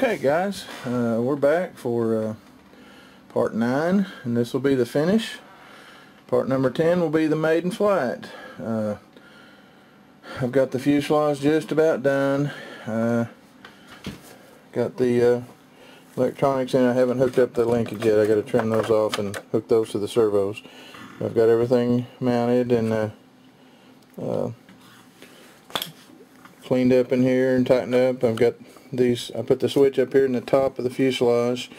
Okay guys, we're back for part 9, and this will be the finish. Part number 10 will be the maiden flight. I've got the fuselage just about done. Got the electronics in. I haven't hooked up the linkage yet. I got to trim those off and hook those to the servos. I've got everything mounted and cleaned up in here and tightened up. I've got these. I put the switch up here in the top of the fuselage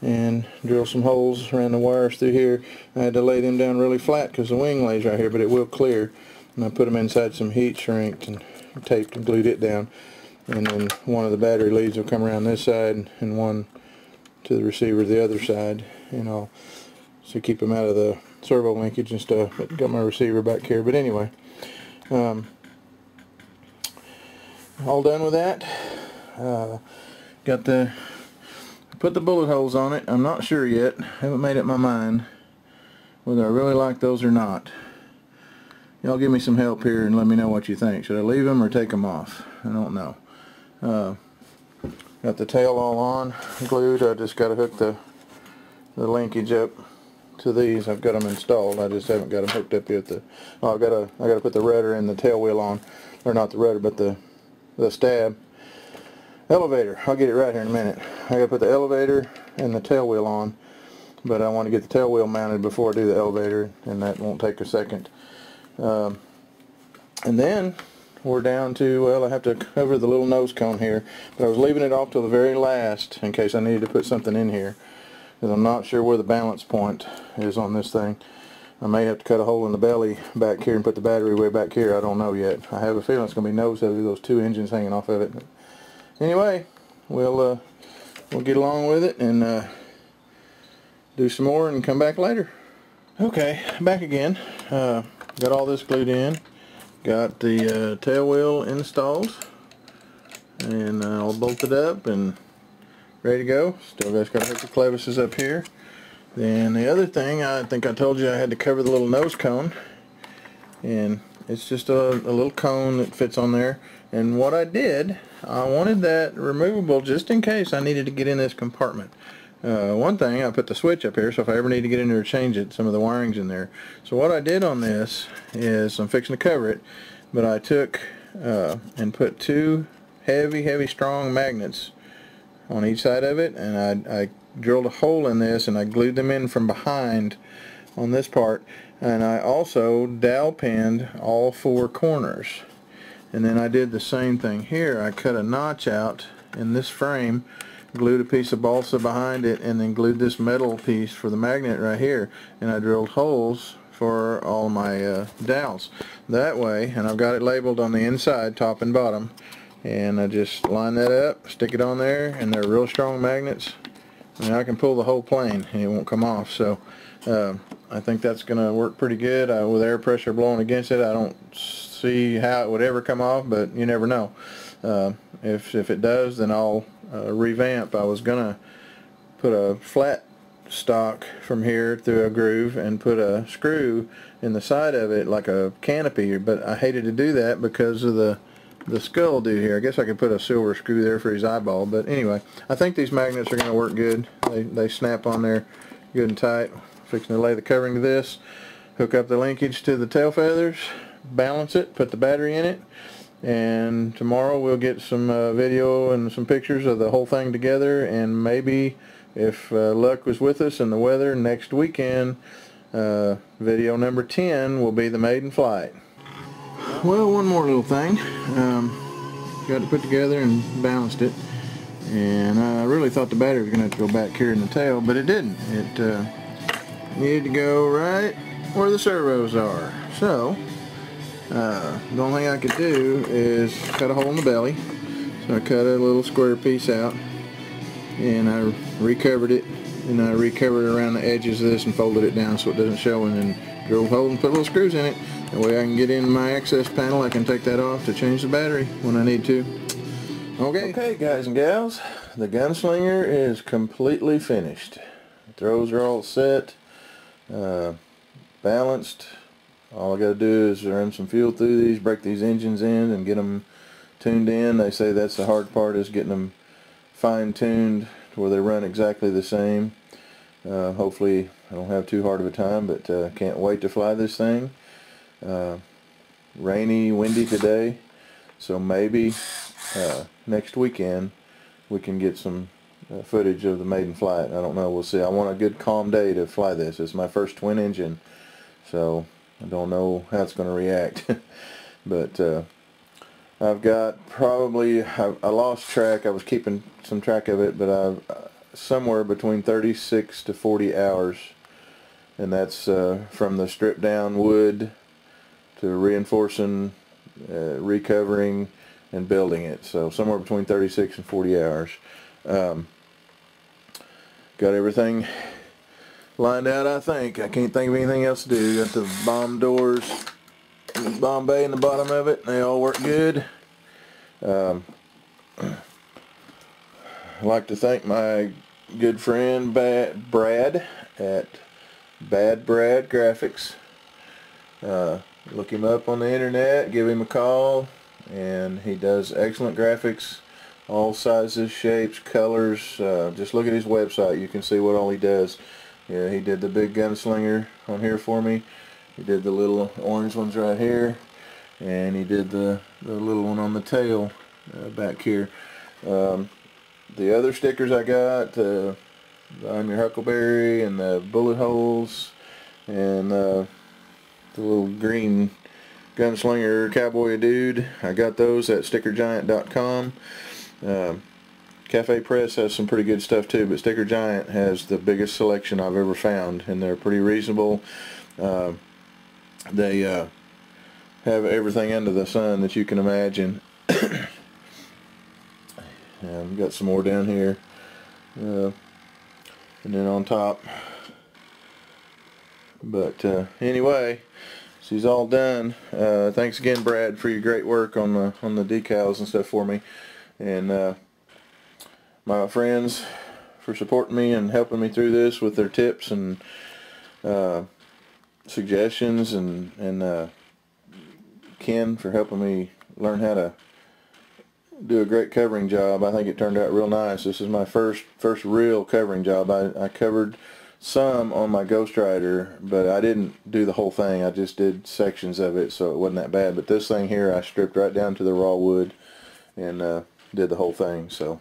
and drill some holes around the wires through here. I had to lay them down really flat because the wing lays right here, but it will clear. And I put them inside some heat shrinked and taped and glued it down. And then one of the battery leads will come around this side and one to the receiver the other side, and I'll so keep them out of the servo linkage and stuff. But got my receiver back here. But anyway, all done with that. Put the bullet holes on it. I'm not sure yet. Haven't made up my mind whether I really like those or not. Y'all give me some help here and let me know what you think. Should I leave them or take them off? I don't know. Got the tail all on, glued. I just got to hook the linkage up to these. I've got them installed. I just haven't got them hooked up yet. I got to put the rudder and the tail wheel on, or not the rudder, but the stab. Elevator. I'll get it right here in a minute. I got to put the elevator and the tail wheel on, but I want to get the tail wheel mounted before I do the elevator, and that won't take a second. And then we're down to, well, I have to cover the little nose cone here, but I was leaving it off till the very last in case I needed to put something in here, because I'm not sure where the balance point is on this thing. I may have to cut a hole in the belly back here and put the battery way back here. I don't know yet. I have a feeling it's going to be nose heavy, those two engines hanging off of it. Anyway, we'll get along with it and do some more and come back later. Okay, back again. Got all this glued in. Got the tail wheel installed and all bolted up and ready to go. Still got to hook the clevises up here. Then the other thing, I think I told you I had to cover the little nose cone, and it's just a little cone that fits on there. And what I did, I wanted that removable just in case I needed to get in this compartment. One thing, I put the switch up here, so if I ever need to get in there or change it, some of the wiring's in there. So what I did on this is, I'm fixing to cover it, but I took and put two heavy strong magnets on each side of it, and I drilled a hole in this and I glued them in from behind on this part, and I also dowel pinned all four corners. And then I did the same thing here. I cut a notch out in this frame, glued a piece of balsa behind it, and then glued this metal piece for the magnet right here, and I drilled holes for all my dowels that way, and I've got it labeled on the inside, top and bottom, and I just line that up, stick it on there, and they're real strong magnets. I mean, I can pull the whole plane and it won't come off. So I think that's going to work pretty good. With air pressure blowing against it, I don't see how it would ever come off, but you never know. If it does, then I'll revamp. I was going to put a flat stock from here through a groove and put a screw in the side of it like a canopy, but I hated to do that because of the skull dude here. I guess I could put a silver screw there for his eyeball, but anyway, I think these magnets are going to work good. They snap on there good and tight. Fixing to lay the covering to this, hook up the linkage to the tail feathers, balance it, put the battery in it, and tomorrow we'll get some video and some pictures of the whole thing together, and maybe if luck was with us and the weather, next weekend video number 10 will be the maiden flight. Well, one more little thing. Got it put together and balanced it, and I really thought the battery was going to have to go back here in the tail, but it didn't. It needed to go right where the servos are. So the only thing I could do is cut a hole in the belly. So I cut a little square piece out, and I recovered it, and I recovered around the edges of this and folded it down so it doesn't show, and then drilled a hole and put little screws in it. That way I can get in my access panel. I can take that off to change the battery when I need to. Okay guys and gals, the GunSlinger is completely finished. The throws are all set, balanced. All I got to do is run some fuel through these, break these engines in, and get them tuned in. They say that's the hard part, is getting them fine-tuned to where they run exactly the same. Hopefully I don't have too hard of a time, but can't wait to fly this thing. Rainy, windy today, so maybe next weekend we can get some footage of the maiden flight. I don't know, we'll see. I want a good calm day to fly this. It's my first twin engine, so I don't know how it's going to react. But I've got probably, I lost track, I was keeping some track of it, but I've somewhere between 36 to 40 hours, and that's from the stripped down wood to reinforcing, recovering, and building it. So somewhere between 36 and 40 hours. Got everything lined out, I think. I can't think of anything else to do. Got the bomb doors, bomb bay in the bottom of it. They all work good. I'd like to thank my good friend Brad at Bad Brad Graphics. Look him up on the internet, give him a call, and he does excellent graphics, all sizes, shapes, colors. Just look at his website, you can see what all he does. Yeah, he did the big GunSlinger on here for me. He did the little orange ones right here, and he did the little one on the tail back here. The other stickers I got, I'm your Huckleberry, and the bullet holes, and the little green GunSlinger cowboy dude, I got those at stickergiant.com. Cafe Press has some pretty good stuff too, but Sticker Giant has the biggest selection I've ever found, and they're pretty reasonable. They have everything under the sun that you can imagine. We've got some more down here, and then on top. But anyway, she's all done. Thanks again, Brad, for your great work on the decals and stuff for me, and my friends for supporting me and helping me through this with their tips and suggestions, and Ken for helping me learn how to do a great covering job. I think it turned out real nice. This is my first real covering job. I covered some on my Ghost Rider, but I didn't do the whole thing. I just did sections of it, so it wasn't that bad. But this thing here, I stripped right down to the raw wood and did the whole thing. So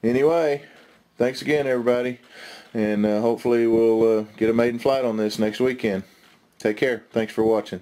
anyway, thanks again, everybody, and hopefully we'll get a maiden flight on this next weekend. Take care. Thanks for watching.